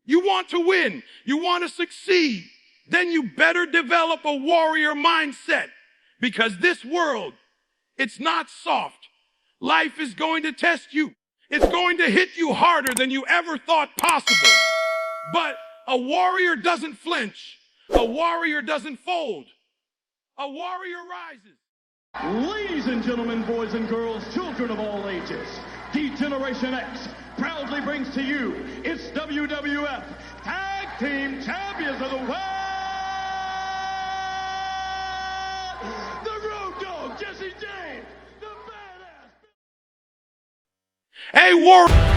You want to win. You want to succeed. Then you better develop a warrior mindset, because this world, it's not soft. Life is going to test you. It's going to hit you harder than you ever thought possible. But a warrior doesn't flinch. A warrior doesn't fold. A warrior rises. Ladies and gentlemen, boys and girls, children of all ages, D-Generation X proudly brings to you its WWF Tag Team Champions of the World, the Road Dogg, Jesse James, the Badass. Hey, warrior.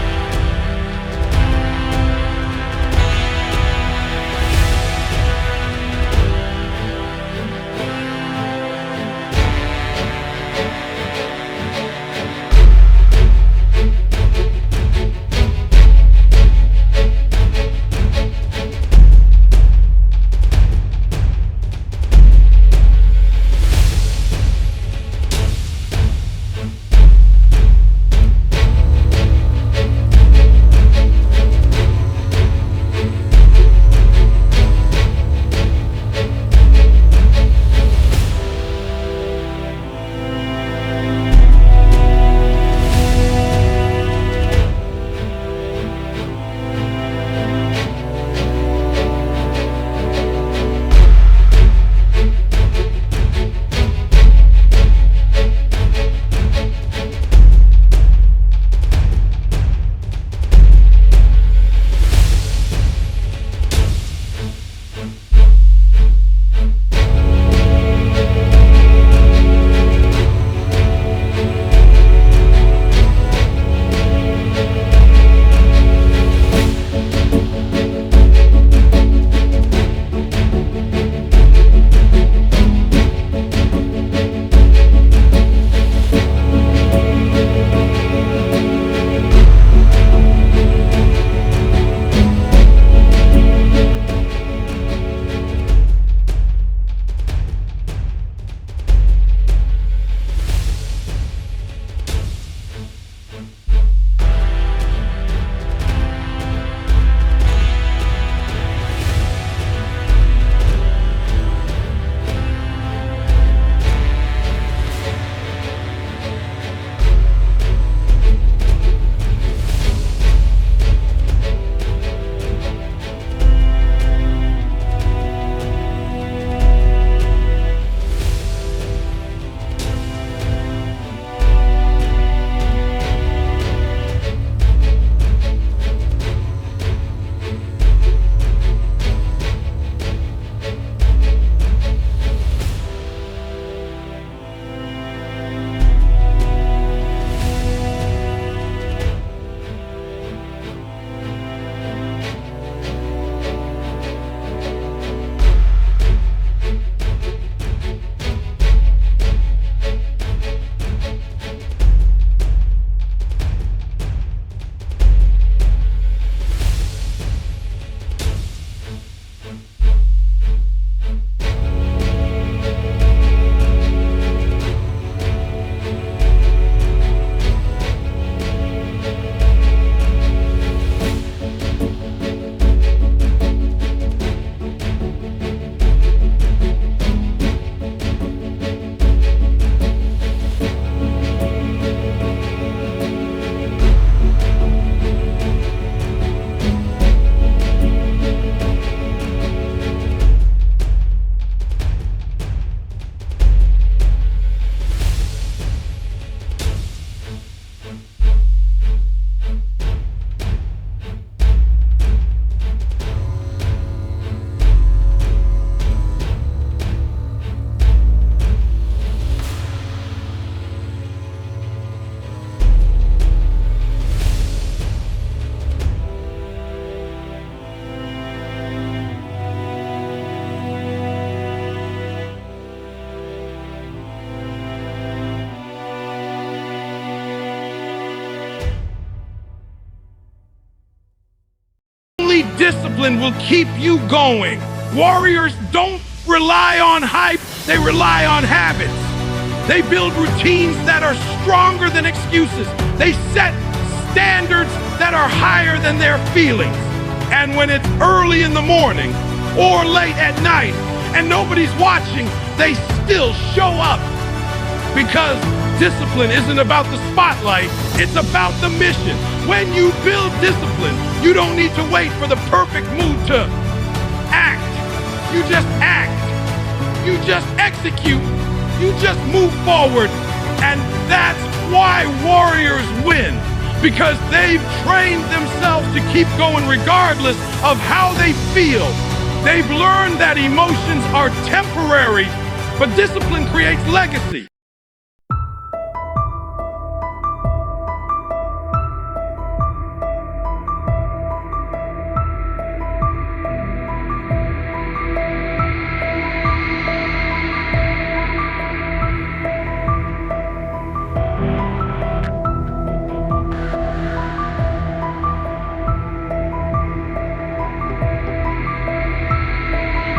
Discipline will keep you going. Warriors don't rely on hype, they rely on habits. They build routines that are stronger than excuses. They set standards that are higher than their feelings. And when it's early in the morning or late at night and nobody's watching, they still show up. Because discipline isn't about the spotlight, it's about the mission. When you build discipline, you don't need to wait for the perfect mood to act. You just act. You just execute. You just move forward. And that's why warriors win. Because they've trained themselves to keep going regardless of how they feel. They've learned that emotions are temporary, but discipline creates legacy.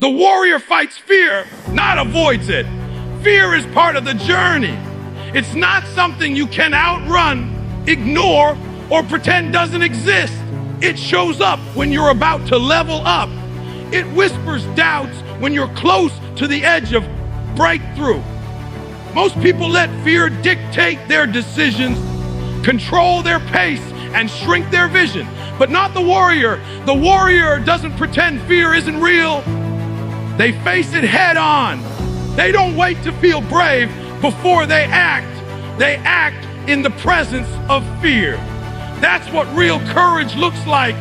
The warrior fights fear, not avoids it. Fear is part of the journey. It's not something you can outrun, ignore, or pretend doesn't exist. It shows up when you're about to level up. It whispers doubts when you're close to the edge of breakthrough. Most people let fear dictate their decisions, control their pace, and shrink their vision. But not the warrior. The warrior doesn't pretend fear isn't real. They face it head on. They don't wait to feel brave before they act. They act in the presence of fear. That's what real courage looks like.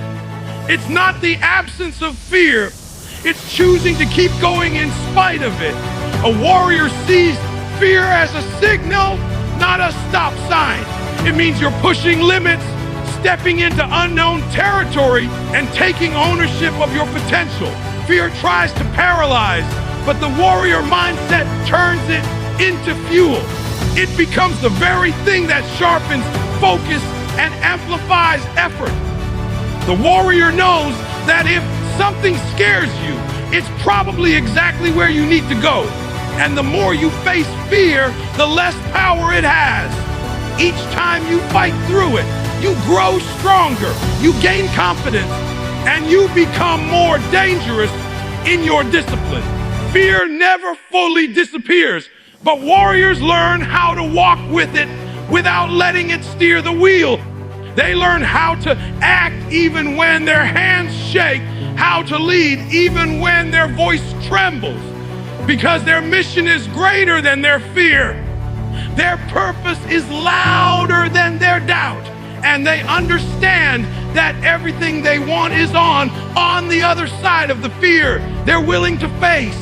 It's not the absence of fear. It's choosing to keep going in spite of it. A warrior sees fear as a signal, not a stop sign. It means you're pushing limits, stepping into unknown territory, and taking ownership of your potential. Fear tries to paralyze, but the warrior mindset turns it into fuel. It becomes the very thing that sharpens focus and amplifies effort. The warrior knows that if something scares you, it's probably exactly where you need to go. And the more you face fear, the less power it has. Each time you fight through it, you grow stronger, you gain confidence, and you become more dangerous in your discipline. Fear never fully disappears, but warriors learn how to walk with it without letting it steer the wheel. They learn how to act even when their hands shake, how to lead even when their voice trembles, because their mission is greater than their fear. Their purpose is louder than their doubt, and they understand that everything they want is on the other side of the fear they're willing to face.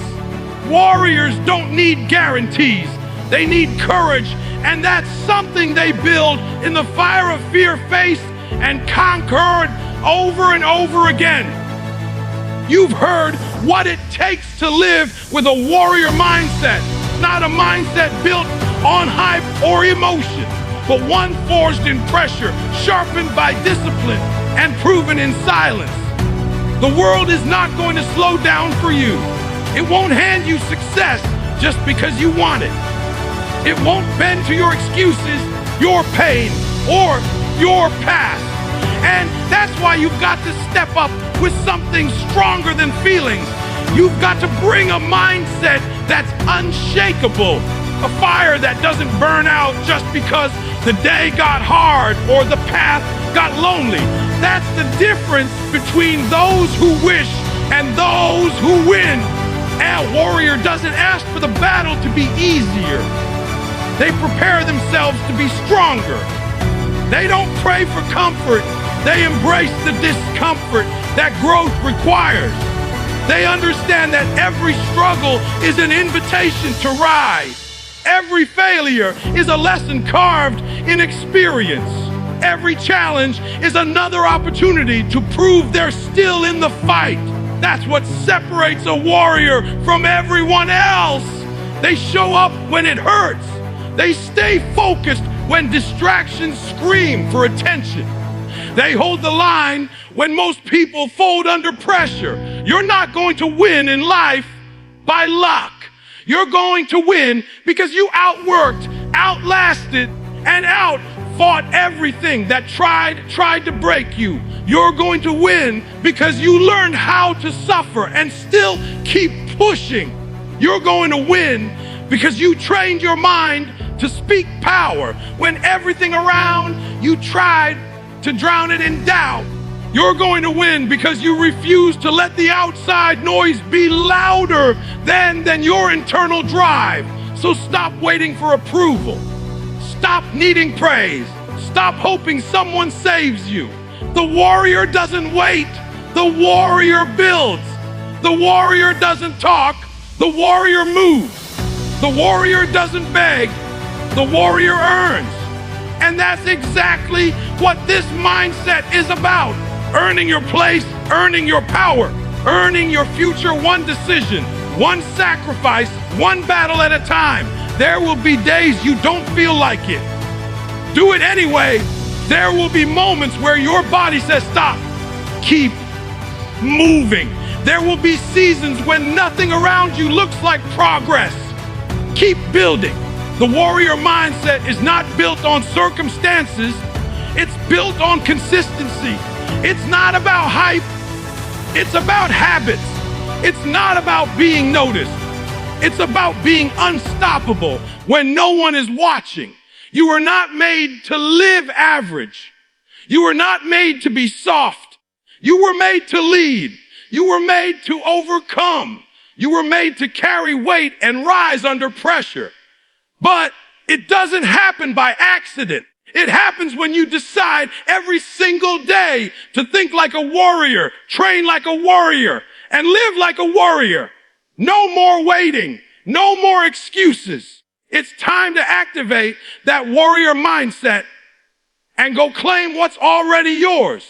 Warriors don't need guarantees. They need courage, and that's something they build in the fire of fear, faced and conquered over and over again. You've heard what it takes to live with a warrior mindset, not a mindset built on hype or emotion, but one forged in pressure, sharpened by discipline, and proven in silence. The world is not going to slow down for you. It won't hand you success just because you want it. It won't bend to your excuses, your pain, or your past. And that's why you've got to step up with something stronger than feelings. You've got to bring a mindset that's unshakable, a fire that doesn't burn out just because the day got hard or the path got lonely. That's the difference between those who wish and those who win. A warrior doesn't ask for the battle to be easier. They prepare themselves to be stronger. They don't pray for comfort. They embrace the discomfort that growth requires. They understand that every struggle is an invitation to rise. Every failure is a lesson carved in experience. Every challenge is another opportunity to prove they're still in the fight. That's what separates a warrior from everyone else. They show up when it hurts. They stay focused when distractions scream for attention. They hold the line when most people fold under pressure. You're not going to win in life by luck. You're going to win because you outworked, outlasted, and fought everything that tried to break you. You're going to win because you learned how to suffer and still keep pushing. You're going to win because you trained your mind to speak power when everything around you tried to drown it in doubt. You're going to win because you refuse to let the outside noise be louder than your internal drive. So stop waiting for approval. Stop needing praise. Stop hoping someone saves you. The warrior doesn't wait. The warrior builds. The warrior doesn't talk. The warrior moves. The warrior doesn't beg. The warrior earns. And that's exactly what this mindset is about. Earning your place, earning your power, earning your future, one decision, one sacrifice, one battle at a time. There will be days you don't feel like it. Do it anyway. There will be moments where your body says, stop, keep moving. There will be seasons when nothing around you looks like progress. Keep building. The warrior mindset is not built on circumstances. It's built on consistency. It's not about hype. It's about habits. It's not about being noticed. It's about being unstoppable when no one is watching. You were not made to live average. You were not made to be soft. You were made to lead. You were made to overcome. You were made to carry weight and rise under pressure. But it doesn't happen by accident. It happens when you decide every single day to think like a warrior, train like a warrior, and live like a warrior. No more waiting. No more excuses. It's time to activate that warrior mindset and go claim what's already yours.